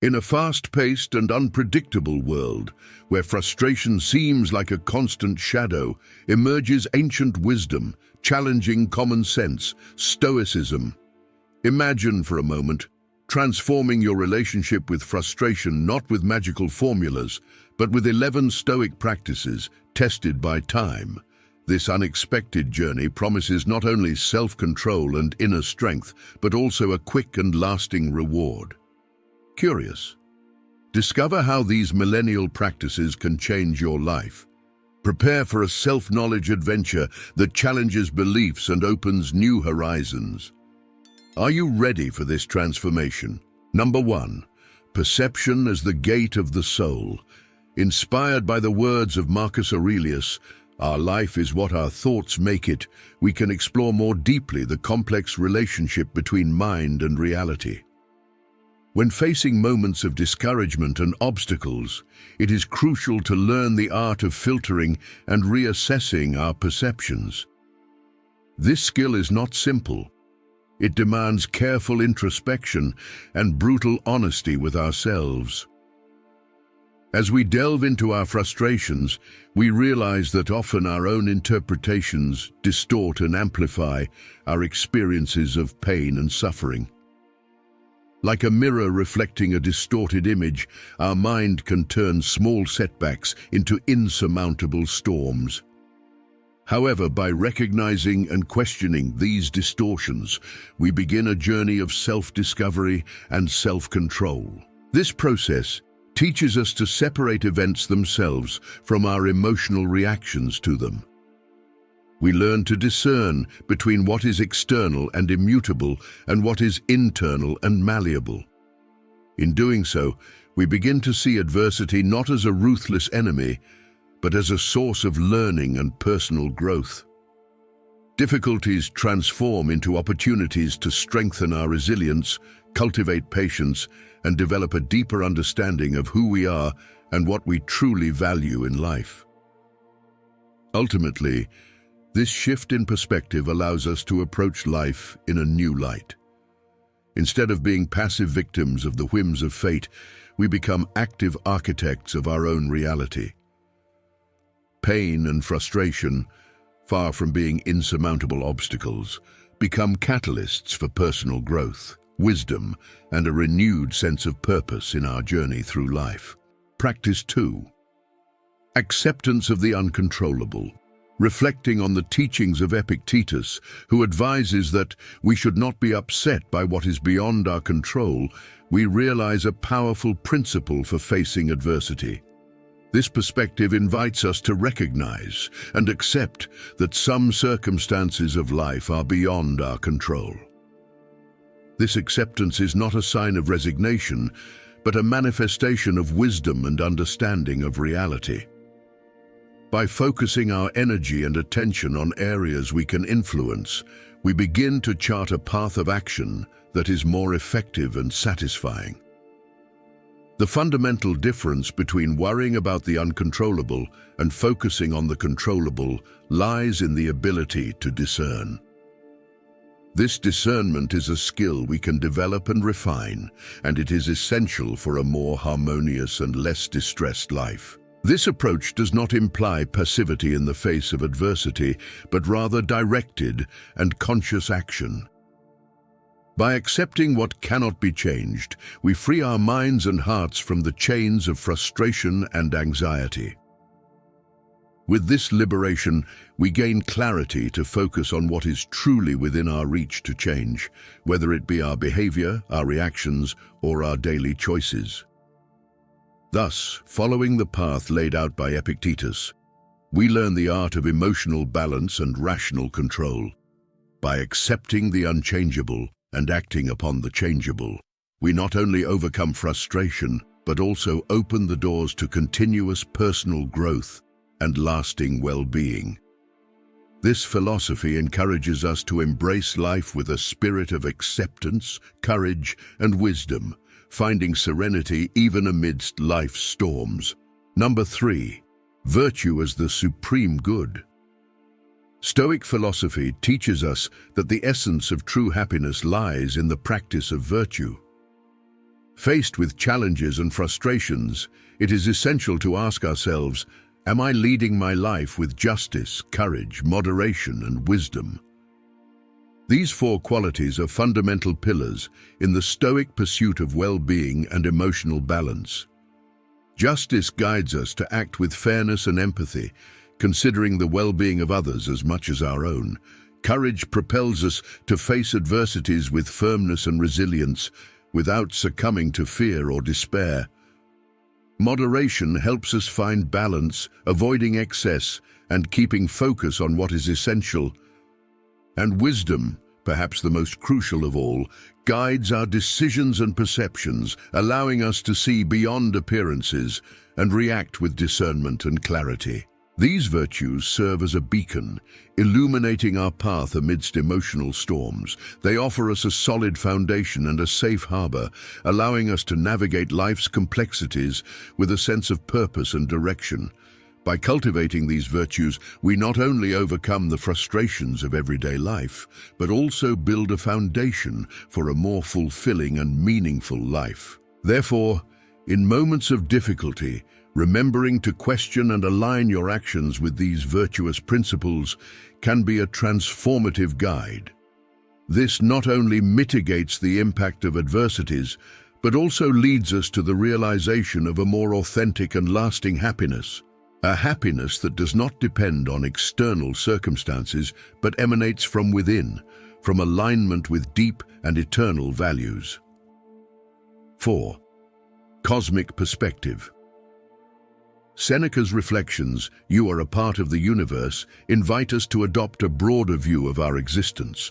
In a fast-paced and unpredictable world, where frustration seems like a constant shadow, emerges ancient wisdom, challenging common sense, Stoicism. Imagine for a moment transforming your relationship with frustration not with magical formulas, but with 11 Stoic practices tested by time. This unexpected journey promises not only self-control and inner strength, but also a quick and lasting reward. Curious? Discover how these millennial practices can change your life. Prepare for a self-knowledge adventure that challenges beliefs and opens new horizons. Are you ready for this transformation? Number 1. Perception as the gate of the soul. Inspired by the words of Marcus Aurelius, "Our life is what our thoughts make it," we can explore more deeply the complex relationship between mind and reality. When facing moments of discouragement and obstacles, it is crucial to learn the art of filtering and reassessing our perceptions. This skill is not simple. It demands careful introspection and brutal honesty with ourselves. As we delve into our frustrations, we realize that often our own interpretations distort and amplify our experiences of pain and suffering. Like a mirror reflecting a distorted image, our mind can turn small setbacks into insurmountable storms. However, by recognizing and questioning these distortions, we begin a journey of self-discovery and self-control. This process teaches us to separate events themselves from our emotional reactions to them. We learn to discern between what is external and immutable and what is internal and malleable. In doing so, we begin to see adversity not as a ruthless enemy, but as a source of learning and personal growth. Difficulties transform into opportunities to strengthen our resilience, cultivate patience, and develop a deeper understanding of who we are and what we truly value in life. Ultimately, this shift in perspective allows us to approach life in a new light. Instead of being passive victims of the whims of fate, we become active architects of our own reality. Pain and frustration, far from being insurmountable obstacles, become catalysts for personal growth, wisdom, and a renewed sense of purpose in our journey through life. Practice 2. Acceptance of the uncontrollable. Reflecting on the teachings of Epictetus, who advises that we should not be upset by what is beyond our control, we realize a powerful principle for facing adversity. This perspective invites us to recognize and accept that some circumstances of life are beyond our control. This acceptance is not a sign of resignation, but a manifestation of wisdom and understanding of reality. By focusing our energy and attention on areas we can influence, we begin to chart a path of action that is more effective and satisfying. The fundamental difference between worrying about the uncontrollable and focusing on the controllable lies in the ability to discern. This discernment is a skill we can develop and refine, and it is essential for a more harmonious and less distressed life. This approach does not imply passivity in the face of adversity, but rather directed and conscious action. By accepting what cannot be changed, we free our minds and hearts from the chains of frustration and anxiety. With this liberation, we gain clarity to focus on what is truly within our reach to change, whether it be our behavior, our reactions, or our daily choices. Thus, following the path laid out by Epictetus, we learn the art of emotional balance and rational control. By accepting the unchangeable and acting upon the changeable, we not only overcome frustration, but also open the doors to continuous personal growth and lasting well-being. This philosophy encourages us to embrace life with a spirit of acceptance, courage, and wisdom, finding serenity even amidst life's storms. Number 3. Virtue as the supreme good. Stoic philosophy teaches us that the essence of true happiness lies in the practice of virtue. Faced with challenges and frustrations, it is essential to ask ourselves, am I leading my life with justice, courage, moderation, and wisdom? These four qualities are fundamental pillars in the Stoic pursuit of well-being and emotional balance. Justice guides us to act with fairness and empathy, considering the well-being of others as much as our own. Courage propels us to face adversities with firmness and resilience, without succumbing to fear or despair. Moderation helps us find balance, avoiding excess and keeping focus on what is essential. And wisdom, perhaps the most crucial of all, guides our decisions and perceptions, allowing us to see beyond appearances and react with discernment and clarity. These virtues serve as a beacon, illuminating our path amidst emotional storms. They offer us a solid foundation and a safe harbor, allowing us to navigate life's complexities with a sense of purpose and direction. By cultivating these virtues, we not only overcome the frustrations of everyday life, but also build a foundation for a more fulfilling and meaningful life. Therefore, in moments of difficulty, remembering to question and align your actions with these virtuous principles can be a transformative guide. This not only mitigates the impact of adversities, but also leads us to the realization of a more authentic and lasting happiness. A happiness that does not depend on external circumstances, but emanates from within, from alignment with deep and eternal values. 4. Cosmic perspective. Seneca's reflections, "You are a part of the universe," invite us to adopt a broader view of our existence.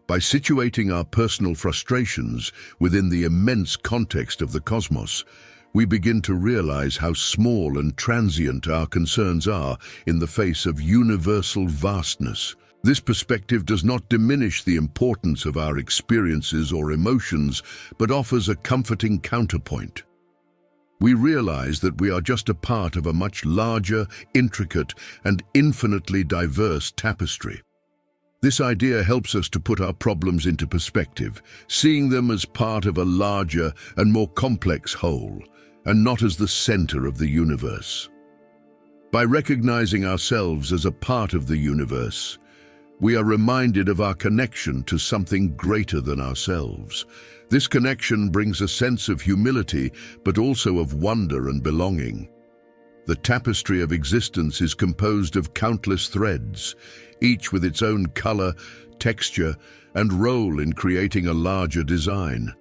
By situating our personal frustrations within the immense context of the cosmos, we begin to realize how small and transient our concerns are in the face of universal vastness. This perspective does not diminish the importance of our experiences or emotions, but offers a comforting counterpoint. We realize that we are just a part of a much larger, intricate, and infinitely diverse tapestry. This idea helps us to put our problems into perspective, seeing them as part of a larger and more complex whole, and not as the center of the universe. By recognizing ourselves as a part of the universe, we are reminded of our connection to something greater than ourselves. This connection brings a sense of humility, but also of wonder and belonging. The tapestry of existence is composed of countless threads, each with its own color, texture, and role in creating a larger design.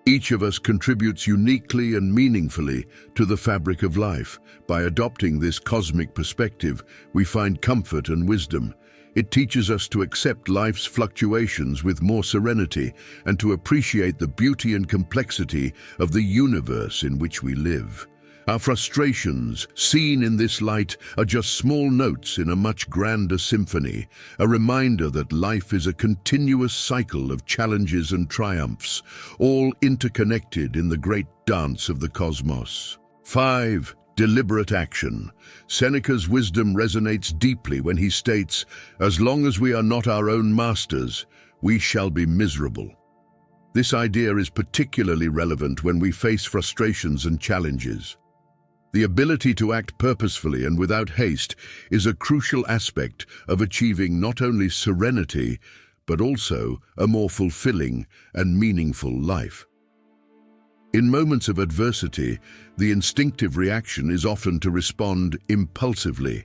Each of us contributes uniquely and meaningfully to the fabric of life. By adopting this cosmic perspective, we find comfort and wisdom. It teaches us to accept life's fluctuations with more serenity and to appreciate the beauty and complexity of the universe in which we live. Our frustrations, seen in this light, are just small notes in a much grander symphony, a reminder that life is a continuous cycle of challenges and triumphs, all interconnected in the great dance of the cosmos. 5. Deliberate action. Seneca's wisdom resonates deeply when he states, "As long as we are not our own masters, we shall be miserable." This idea is particularly relevant when we face frustrations and challenges. The ability to act purposefully and without haste is a crucial aspect of achieving not only serenity, but also a more fulfilling and meaningful life. In moments of adversity, the instinctive reaction is often to respond impulsively.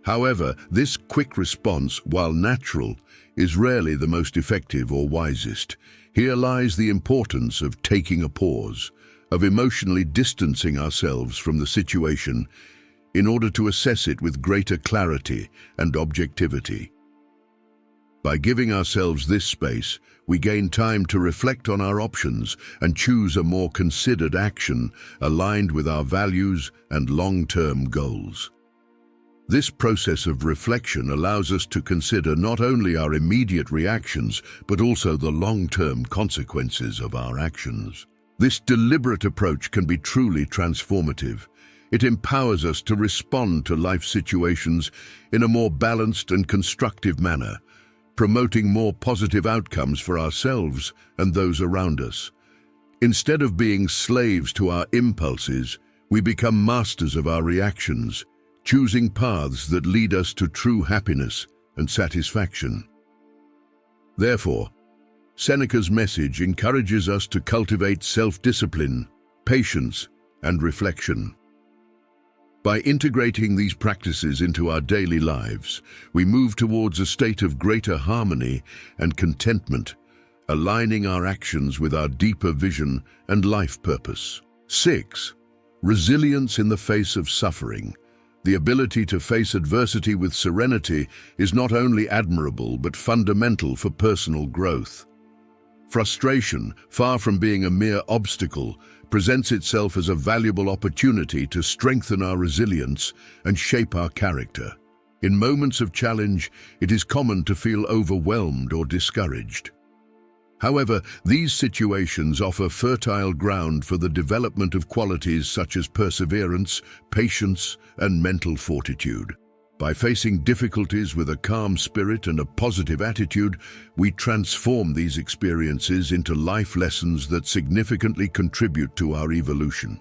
However, this quick response, while natural, is rarely the most effective or wisest. Here lies the importance of taking a pause, of emotionally distancing ourselves from the situation in order to assess it with greater clarity and objectivity. By giving ourselves this space, we gain time to reflect on our options and choose a more considered action aligned with our values and long-term goals. This process of reflection allows us to consider not only our immediate reactions, but also the long-term consequences of our actions. This deliberate approach can be truly transformative. It empowers us to respond to life situations in a more balanced and constructive manner, promoting more positive outcomes for ourselves and those around us. Instead of being slaves to our impulses, we become masters of our reactions, choosing paths that lead us to true happiness and satisfaction. Therefore, Seneca's message encourages us to cultivate self-discipline, patience, and reflection. By integrating these practices into our daily lives, we move towards a state of greater harmony and contentment, aligning our actions with our deeper vision and life purpose. 6. Resilience in the face of suffering. The ability to face adversity with serenity is not only admirable but fundamental for personal growth. Frustration, far from being a mere obstacle, presents itself as a valuable opportunity to strengthen our resilience and shape our character. In moments of challenge, it is common to feel overwhelmed or discouraged. However, these situations offer fertile ground for the development of qualities such as perseverance, patience, and mental fortitude. By facing difficulties with a calm spirit and a positive attitude, we transform these experiences into life lessons that significantly contribute to our evolution.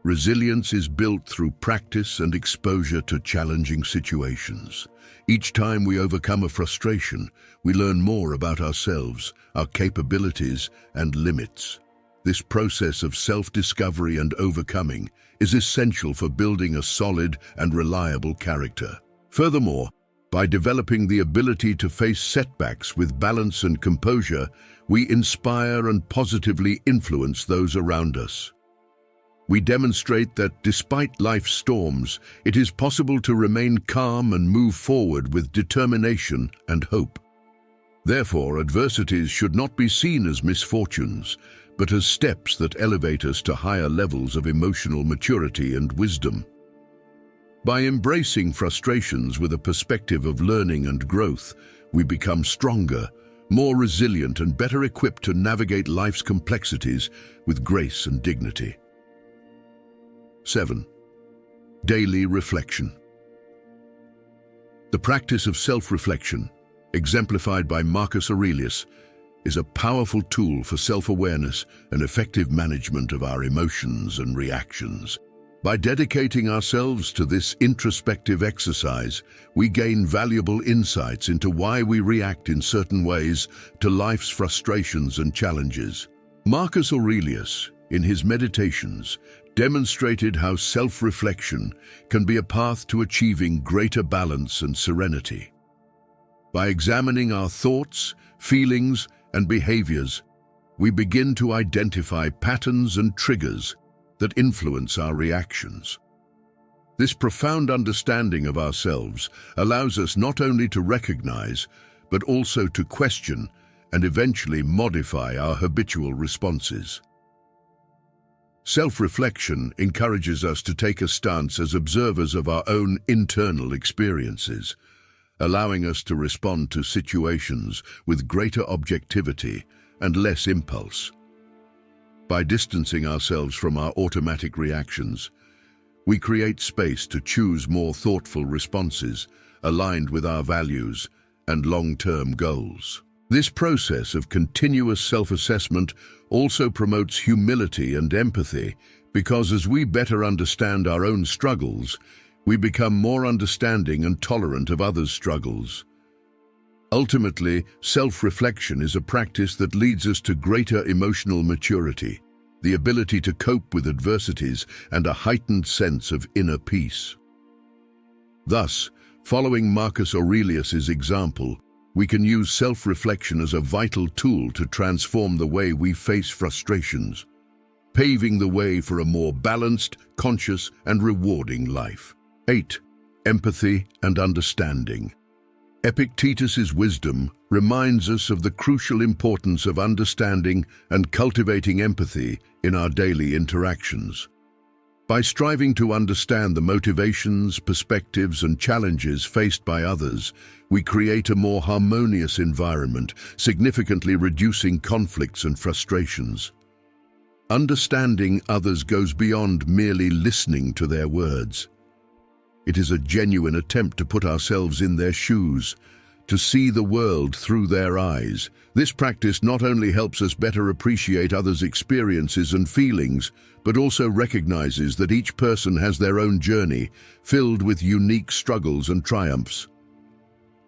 Resilience is built through practice and exposure to challenging situations. Each time we overcome a frustration, we learn more about ourselves, our capabilities, and limits. This process of self-discovery and overcoming is essential for building a solid and reliable character. Furthermore, by developing the ability to face setbacks with balance and composure, we inspire and positively influence those around us. We demonstrate that despite life's storms, it is possible to remain calm and move forward with determination and hope. Therefore, adversities should not be seen as misfortunes, but as steps that elevate us to higher levels of emotional maturity and wisdom. By embracing frustrations with a perspective of learning and growth, we become stronger, more resilient, and better equipped to navigate life's complexities with grace and dignity. 7. Daily reflection. The practice of self-reflection, exemplified by Marcus Aurelius, is a powerful tool for self-awareness and effective management of our emotions and reactions. By dedicating ourselves to this introspective exercise, we gain valuable insights into why we react in certain ways to life's frustrations and challenges. Marcus Aurelius, in his Meditations, demonstrated how self-reflection can be a path to achieving greater balance and serenity. By examining our thoughts, feelings, and behaviors, we begin to identify patterns and triggers that influence our reactions. This profound understanding of ourselves allows us not only to recognize, but also to question and eventually modify our habitual responses. Self-reflection encourages us to take a stance as observers of our own internal experiences, allowing us to respond to situations with greater objectivity and less impulse. By distancing ourselves from our automatic reactions, we create space to choose more thoughtful responses aligned with our values and long-term goals. This process of continuous self-assessment also promotes humility and empathy, because as we better understand our own struggles, we become more understanding and tolerant of others' struggles. Ultimately, self-reflection is a practice that leads us to greater emotional maturity, the ability to cope with adversities, and a heightened sense of inner peace. Thus, following Marcus Aurelius's example, we can use self-reflection as a vital tool to transform the way we face frustrations, paving the way for a more balanced, conscious, and rewarding life. 8. Empathy and understanding. Epictetus's wisdom reminds us of the crucial importance of understanding and cultivating empathy in our daily interactions. By striving to understand the motivations, perspectives, and challenges faced by others, we create a more harmonious environment, significantly reducing conflicts and frustrations. Understanding others goes beyond merely listening to their words. It is a genuine attempt to put ourselves in their shoes, to see the world through their eyes. This practice not only helps us better appreciate others' experiences and feelings, but also recognizes that each person has their own journey, filled with unique struggles and triumphs.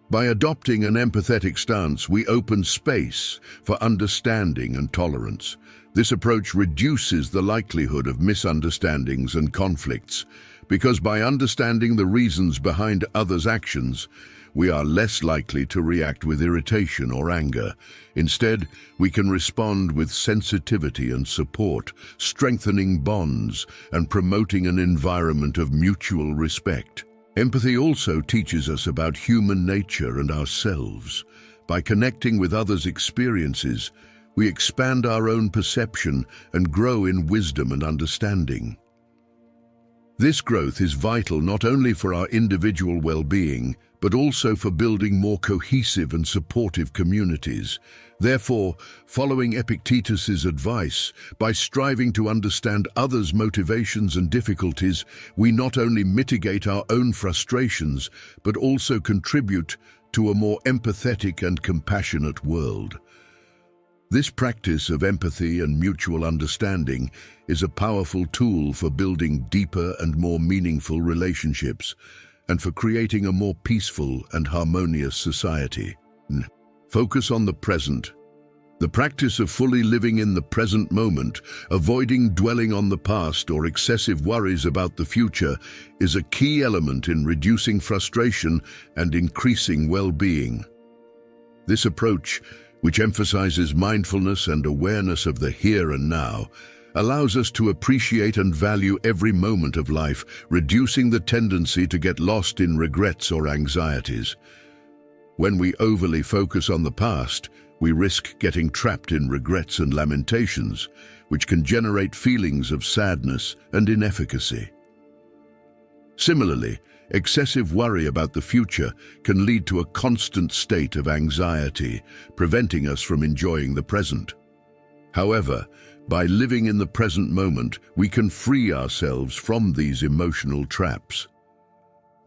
By adopting an empathetic stance, we open space for understanding and tolerance. This approach reduces the likelihood of misunderstandings and conflicts, because by understanding the reasons behind others' actions, we are less likely to react with irritation or anger. Instead, we can respond with sensitivity and support, strengthening bonds and promoting an environment of mutual respect. Empathy also teaches us about human nature and ourselves. By connecting with others' experiences, we expand our own perception and grow in wisdom and understanding. This growth is vital not only for our individual well-being, but also for building more cohesive and supportive communities. Therefore, following Epictetus's advice, by striving to understand others' motivations and difficulties, we not only mitigate our own frustrations, but also contribute to a more empathetic and compassionate world. This practice of empathy and mutual understanding is a powerful tool for building deeper and more meaningful relationships, and for creating a more peaceful and harmonious society. Focus on the present. The practice of fully living in the present moment, avoiding dwelling on the past or excessive worries about the future, is a key element in reducing frustration and increasing well-being. This approach, which emphasizes mindfulness and awareness of the here and now, allows us to appreciate and value every moment of life, reducing the tendency to get lost in regrets or anxieties. When we overly focus on the past, we risk getting trapped in regrets and lamentations, which can generate feelings of sadness and inefficacy. Similarly, excessive worry about the future can lead to a constant state of anxiety, preventing us from enjoying the present. However, by living in the present moment, we can free ourselves from these emotional traps.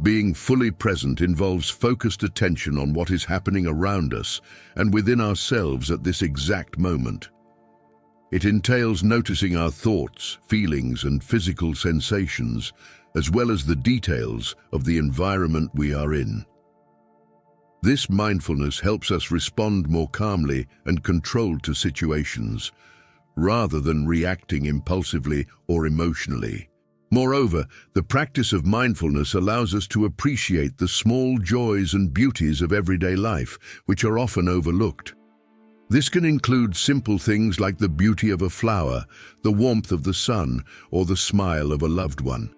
Being fully present involves focused attention on what is happening around us and within ourselves at this exact moment. It entails noticing our thoughts, feelings, and physical sensations, as well as the details of the environment we are in. This mindfulness helps us respond more calmly and controlled to situations, rather than reacting impulsively or emotionally. Moreover, the practice of mindfulness allows us to appreciate the small joys and beauties of everyday life, which are often overlooked. This can include simple things like the beauty of a flower, the warmth of the sun, or the smile of a loved one.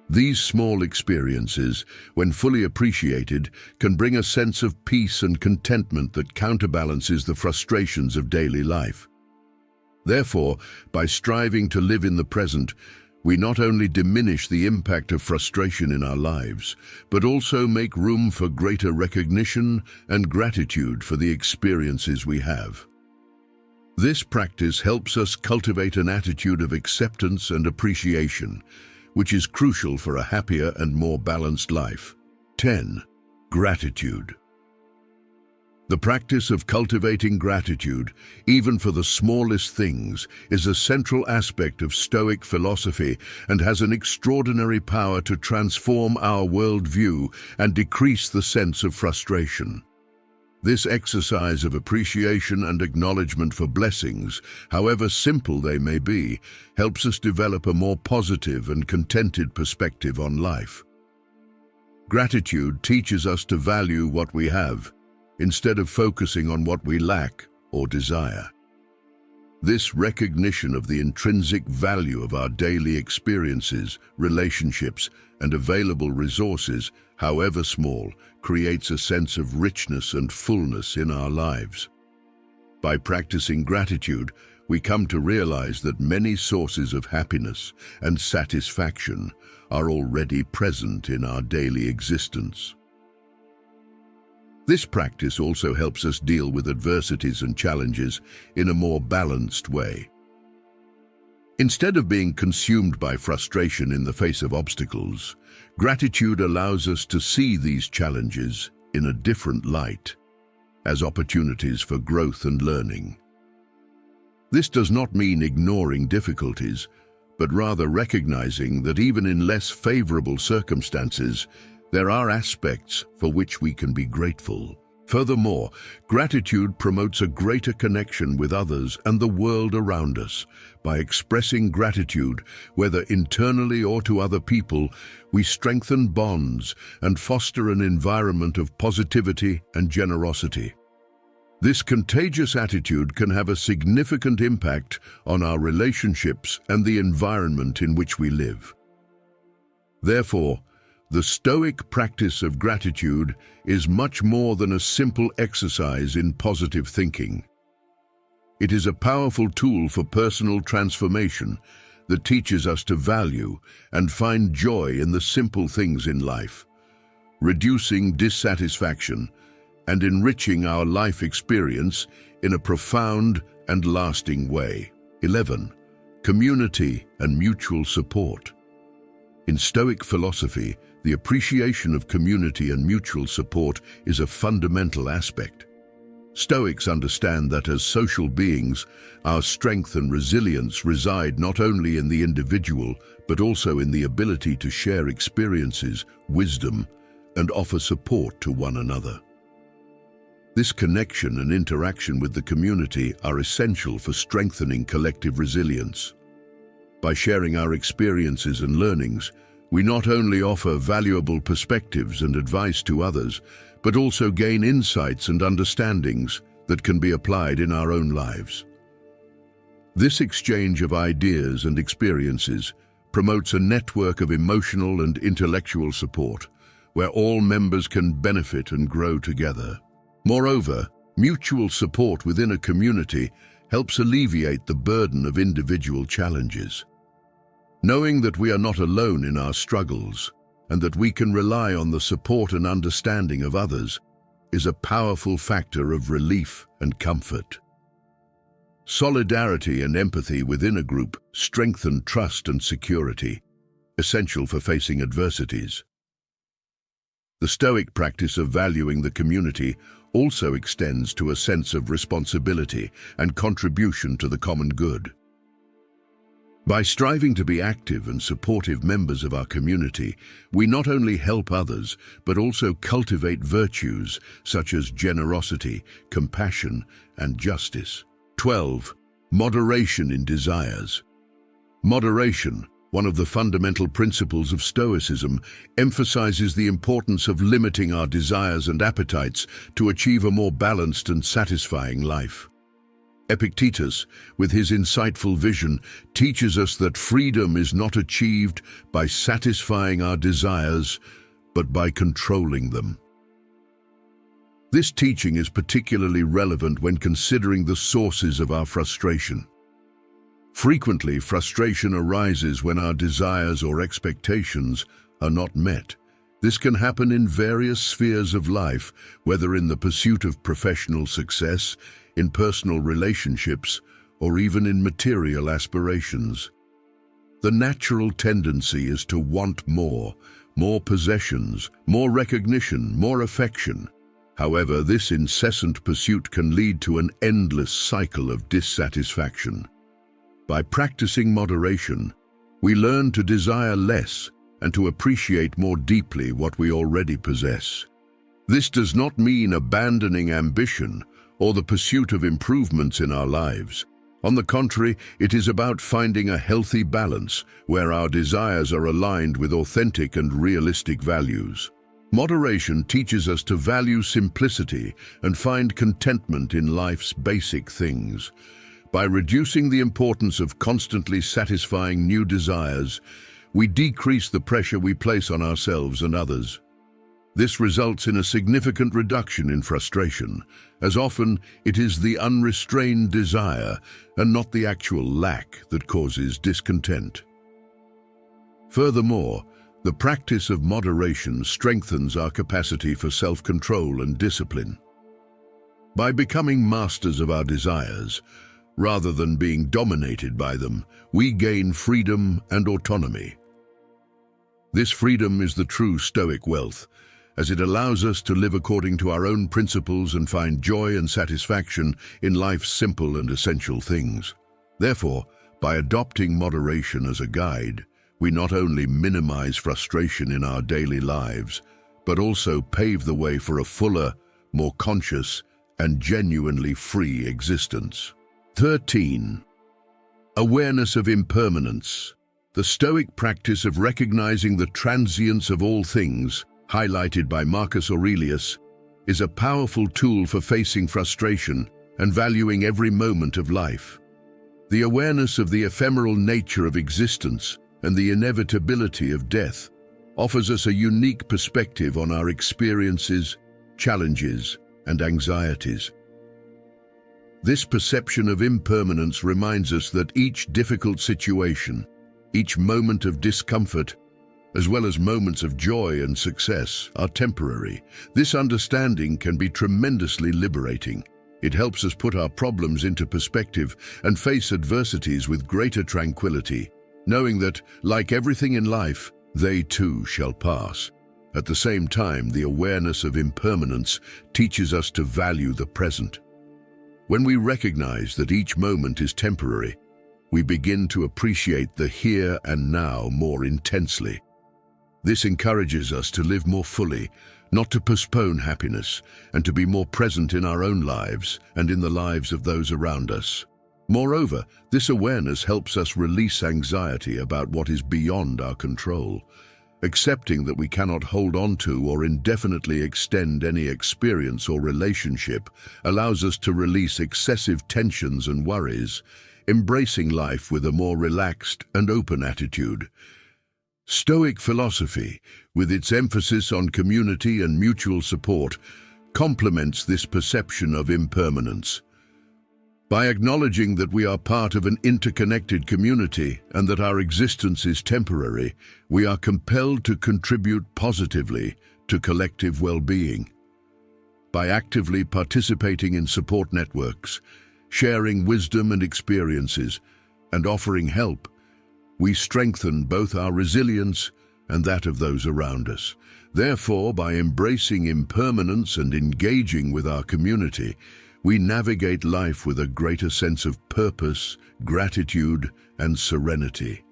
These small experiences, when fully appreciated, can bring a sense of peace and contentment that counterbalances the frustrations of daily life. Therefore, by striving to live in the present, we not only diminish the impact of frustration in our lives, but also make room for greater recognition and gratitude for the experiences we have. This practice helps us cultivate an attitude of acceptance and appreciation, which is crucial for a happier and more balanced life. 10. Gratitude. The practice of cultivating gratitude, even for the smallest things, is a central aspect of Stoic philosophy and has an extraordinary power to transform our worldview and decrease the sense of frustration. This exercise of appreciation and acknowledgement for blessings, however simple they may be, helps us develop a more positive and contented perspective on life. Gratitude teaches us to value what we have, instead of focusing on what we lack or desire. This recognition of the intrinsic value of our daily experiences, relationships, and available resources, however small, creates a sense of richness and fullness in our lives. By practicing gratitude, we come to realize that many sources of happiness and satisfaction are already present in our daily existence. This practice also helps us deal with adversities and challenges in a more balanced way. Instead of being consumed by frustration in the face of obstacles, gratitude allows us to see these challenges in a different light, as opportunities for growth and learning. This does not mean ignoring difficulties, but rather recognizing that even in less favorable circumstances, there are aspects for which we can be grateful. Furthermore, gratitude promotes a greater connection with others and the world around us. By expressing gratitude, whether internally or to other people, we strengthen bonds and foster an environment of positivity and generosity. This contagious attitude can have a significant impact on our relationships and the environment in which we live. Therefore, the Stoic practice of gratitude is much more than a simple exercise in positive thinking. It is a powerful tool for personal transformation that teaches us to value and find joy in the simple things in life, reducing dissatisfaction and enriching our life experience in a profound and lasting way. 11. Community and mutual support. In Stoic philosophy, the appreciation of community and mutual support is a fundamental aspect. Stoics understand that as social beings, our strength and resilience reside not only in the individual, but also in the ability to share experiences, wisdom, and offer support to one another. This connection and interaction with the community are essential for strengthening collective resilience. By sharing our experiences and learnings, we not only offer valuable perspectives and advice to others, but also gain insights and understandings that can be applied in our own lives. This exchange of ideas and experiences promotes a network of emotional and intellectual support, where all members can benefit and grow together. Moreover, mutual support within a community helps alleviate the burden of individual challenges. Knowing that we are not alone in our struggles and that we can rely on the support and understanding of others is a powerful factor of relief and comfort. Solidarity and empathy within a group strengthen trust and security, essential for facing adversities. The Stoic practice of valuing the community also extends to a sense of responsibility and contribution to the common good. By striving to be active and supportive members of our community, we not only help others, but also cultivate virtues such as generosity, compassion, and justice. 12. Moderation in desires. Moderation, one of the fundamental principles of Stoicism, emphasizes the importance of limiting our desires and appetites to achieve a more balanced and satisfying life. Epictetus, with his insightful vision, teaches us that freedom is not achieved by satisfying our desires, but by controlling them. This teaching is particularly relevant when considering the sources of our frustration. Frequently, frustration arises when our desires or expectations are not met. This can happen in various spheres of life, whether in the pursuit of professional success, in personal relationships, or even in material aspirations. The natural tendency is to want more possessions, more recognition, more affection. However, this incessant pursuit can lead to an endless cycle of dissatisfaction. By practicing moderation, we learn to desire less and to appreciate more deeply what we already possess. This does not mean abandoning ambition or the pursuit of improvements in our lives. On the contrary, it is about finding a healthy balance where our desires are aligned with authentic and realistic values. Moderation teaches us to value simplicity and find contentment in life's basic things. By reducing the importance of constantly satisfying new desires, we decrease the pressure we place on ourselves and others. This results in a significant reduction in frustration, as often it is the unrestrained desire and not the actual lack that causes discontent. Furthermore, the practice of moderation strengthens our capacity for self-control and discipline. By becoming masters of our desires, rather than being dominated by them, we gain freedom and autonomy. This freedom is the true Stoic wealth, as it allows us to live according to our own principles and find joy and satisfaction in life's simple and essential things. Therefore, by adopting moderation as a guide, we not only minimize frustration in our daily lives, but also pave the way for a fuller, more conscious, and genuinely free existence. 13. Awareness of impermanence. The Stoic practice of recognizing the transience of all things, highlighted by Marcus Aurelius, is a powerful tool for facing frustration and valuing every moment of life. The awareness of the ephemeral nature of existence and the inevitability of death offers us a unique perspective on our experiences, challenges, and anxieties. This perception of impermanence reminds us that each difficult situation, each moment of discomfort, as well as moments of joy and success, are temporary. This understanding can be tremendously liberating. It helps us put our problems into perspective and face adversities with greater tranquility, knowing that, like everything in life, they too shall pass. At the same time, the awareness of impermanence teaches us to value the present. When we recognize that each moment is temporary, we begin to appreciate the here and now more intensely. This encourages us to live more fully, not to postpone happiness, and to be more present in our own lives and in the lives of those around us. Moreover, this awareness helps us release anxiety about what is beyond our control. Accepting that we cannot hold on to or indefinitely extend any experience or relationship allows us to release excessive tensions and worries, embracing life with a more relaxed and open attitude. Stoic philosophy, with its emphasis on community and mutual support, complements this perception of impermanence. By acknowledging that we are part of an interconnected community and that our existence is temporary, we are compelled to contribute positively to collective well-being. By actively participating in support networks, sharing wisdom and experiences, and offering help, we strengthen both our resilience and that of those around us. Therefore, by embracing impermanence and engaging with our community, we navigate life with a greater sense of purpose, gratitude, and serenity.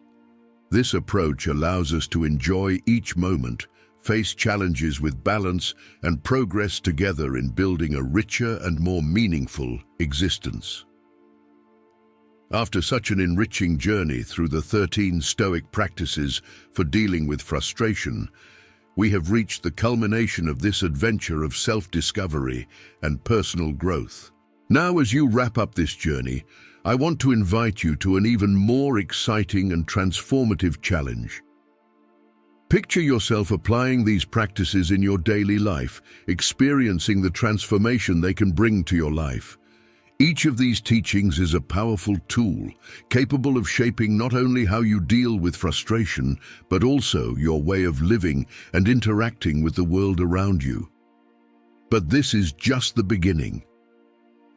This approach allows us to enjoy each moment, face challenges with balance, and progress together in building a richer and more meaningful existence. After such an enriching journey through the 13 Stoic practices for dealing with frustration, we have reached the culmination of this adventure of self-discovery and personal growth. Now, as you wrap up this journey, I want to invite you to an even more exciting and transformative challenge. Picture yourself applying these practices in your daily life, experiencing the transformation they can bring to your life. Each of these teachings is a powerful tool, capable of shaping not only how you deal with frustration, but also your way of living and interacting with the world around you. But this is just the beginning.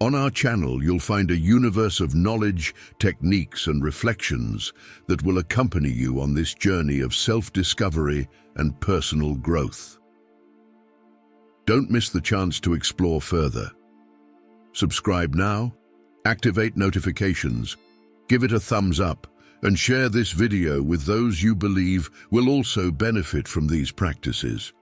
On our channel, you'll find a universe of knowledge, techniques, and reflections that will accompany you on this journey of self-discovery and personal growth. Don't miss the chance to explore further. Subscribe now, activate notifications, give it a thumbs up, and share this video with those you believe will also benefit from these practices.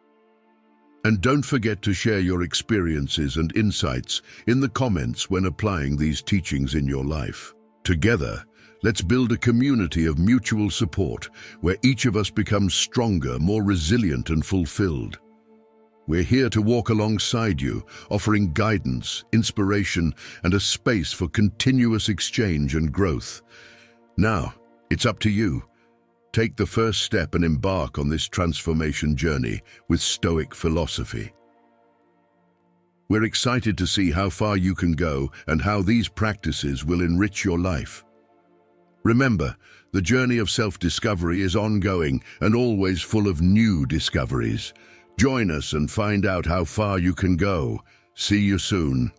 And don't forget to share your experiences and insights in the comments when applying these teachings in your life. Together, let's build a community of mutual support where each of us becomes stronger, more resilient, and fulfilled. We're here to walk alongside you, offering guidance, inspiration, and a space for continuous exchange and growth. Now, it's up to you. Take the first step and embark on this transformation journey with Stoic philosophy. We're excited to see how far you can go and how these practices will enrich your life. Remember, the journey of self-discovery is ongoing and always full of new discoveries. Join us and find out how far you can go. See you soon.